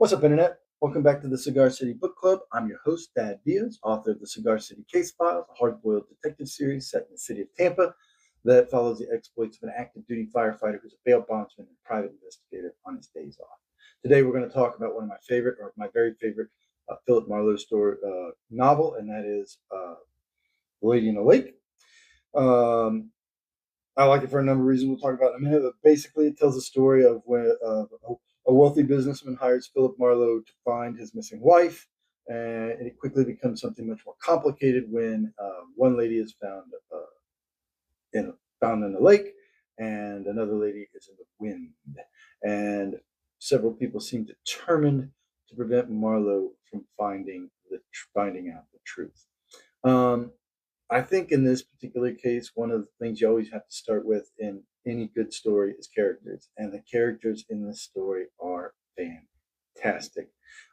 What's up, Internet? Welcome back to the Cigar City Book Club. I'm your host, Dad Diaz, author of the Cigar City Case Files, a hard-boiled detective series set in the city of Tampa that follows the exploits of an active duty firefighter who's a bail bondsman and private investigator on his days off. Today, we're going to talk about one of my favorite, or my very favorite, Phillip Marlowe story novel, and that is Lady in the Lake. I like it for a number of reasons we'll talk about in a minute, but basically it tells a story of when a wealthy businessman hires Phillip Marlowe to find his missing wife, and it quickly becomes something much more complicated when one lady is found in the lake, and another lady is in the wind, and several people seem determined to prevent Marlowe from finding out the truth. Um, I think in this particular case, one of the things you always have to start with in any good story is characters, and the characters in this story are fantastic.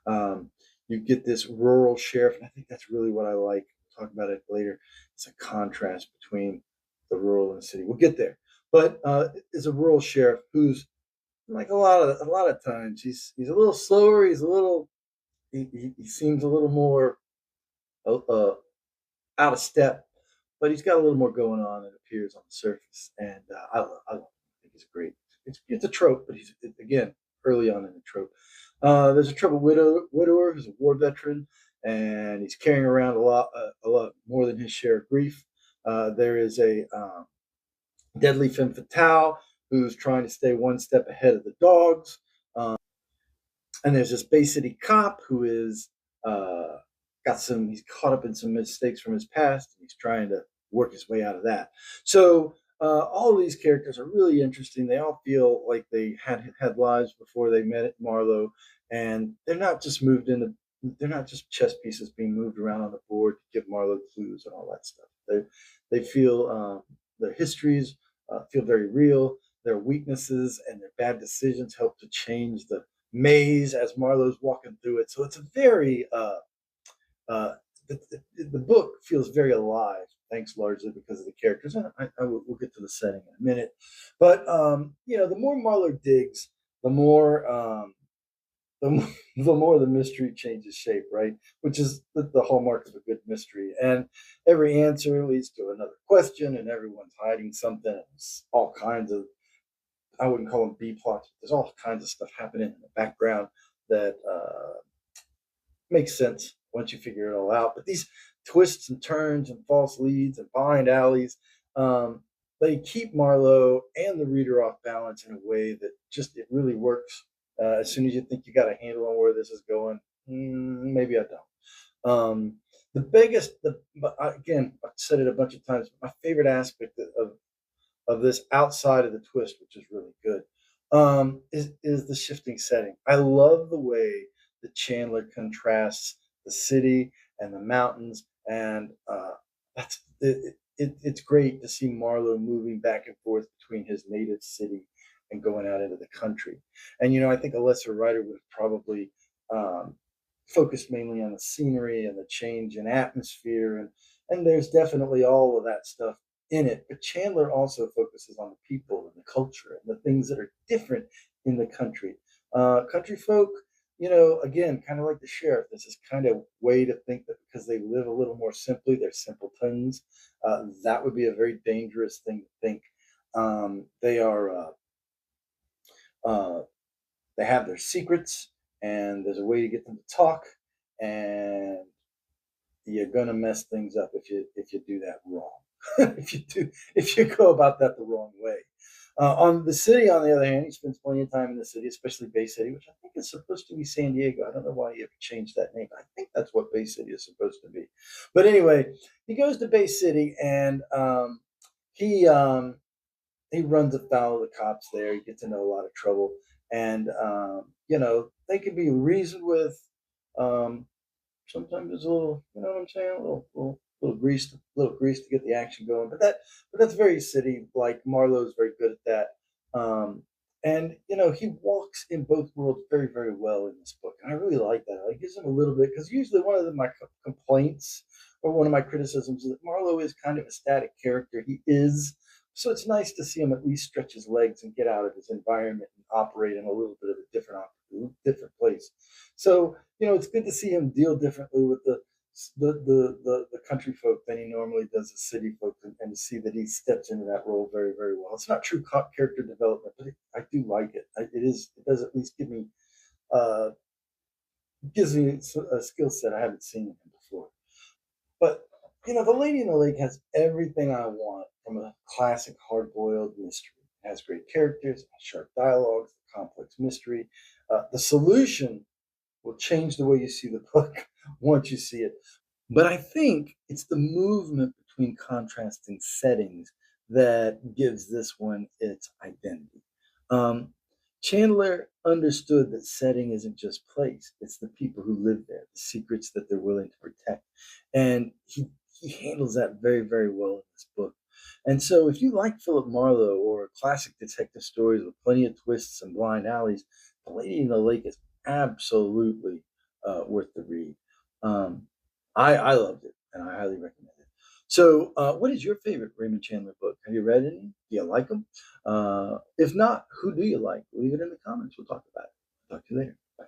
Um, you get this rural sheriff, and I think that's really what I like. We'll talk about it later. It's a contrast between the rural and the city. We'll get there, but it's a rural sheriff who's like a lot of times he's a little slower. He's a little he seems a little more out of step, but he's got a little more going on than appears on the surface. And I think he's great. It's a trope, but he's again early on in the trope. There's a troubled widower who's a war veteran, and he's carrying around a lot more than his share of grief. There is a deadly femme fatale who's trying to stay one step ahead of the dogs. And there's this Bay City cop who is he's caught up in some mistakes from his past, and he's trying to work his way out of that. So all of these characters are really interesting. They all feel like they had lives before they met Marlowe, and they're not just chess pieces being moved around on the board to give Marlowe clues and all that stuff. They feel their histories feel very real. Their weaknesses and their bad decisions help to change the maze as Marlowe's walking through it. So it's a very uh, the book feels very alive, thanks largely because of the characters. And we'll get to the setting in a minute. But the more Marlowe digs, the more the more the mystery changes shape, right? Which is the hallmark of a good mystery. And every answer leads to another question, and everyone's hiding something. It's all kinds of, I wouldn't call them B plots, but there's all kinds of stuff happening in the background that makes sense once you figure it all out. But these twists and turns and false leads and blind alleys, they keep Marlowe and the reader off balance in a way that just it really works. As soon as you think you got a handle on where this is going, maybe I don't. But again, I've said it a bunch of times. My favorite aspect of this, outside of the twist, which is really good, is the shifting setting. I love the way that Chandler contrasts the city and the mountains, and it's great to see Marlowe moving back and forth between his native city and going out into the country. And I think a lesser writer would have probably focused mainly on the scenery and the change in atmosphere, and there's definitely all of that stuff in it. But Chandler also focuses on the people and the culture and the things that are different in the country. Country folk, again, kind of like the sheriff, this is kind of way to think that because they live a little more simply, they're simpletons. That would be a very dangerous thing to think. Uh, they have their secrets, and there's a way to get them to talk, and you're gonna mess things up if you do that wrong. if you go about that the wrong way. On the city, on the other hand, he spends plenty of time in the city, especially Bay City, which I think is supposed to be San Diego. I don't know why you ever changed that name. I think that's what Bay City is supposed to be. But anyway, he goes to Bay City, and he he runs afoul of the cops there. He gets into a lot of trouble, and they can be reasoned with. Um, Sometimes it's a little, you know what I'm saying, little grease to get the action going. But that's very city. Like Marlowe's very good at that. And he walks in both worlds very, very well in this book, and I really like that. It gives him a little bit, because usually one of my complaints or one of my criticisms is that Marlowe is kind of a static character. He is. So it's nice to see him at least stretch his legs and get out of his environment and operate in a little bit of a different place. So it's good to see him deal differently with the country folk than he normally does the city folk, and to see that he steps into that role very, very well. It's not true character development, but I do like it. It does at least uh, gives me a skill set I haven't seen in him before. But The Lady in the Lake has everything I want from a classic hard-boiled mystery. It has great characters, sharp dialogues, complex mystery. The solution will change the way you see the book once you see it. But I think it's the movement between contrasting settings that gives this one its identity. Um, Chandler understood that setting isn't just place, it's the people who live there, the secrets that they're willing to protect. And he handles that very, very well in this book. And so, if you like Philip Marlowe or classic detective stories with plenty of twists and blind alleys, The Lady in the Lake is absolutely worth the read. Um, I loved it, and I highly recommend it. So, what is your favorite Raymond Chandler book? Have you read any? Do you like them? If not, who do you like? Leave it in the comments. We'll talk about it. Talk to you later. Bye.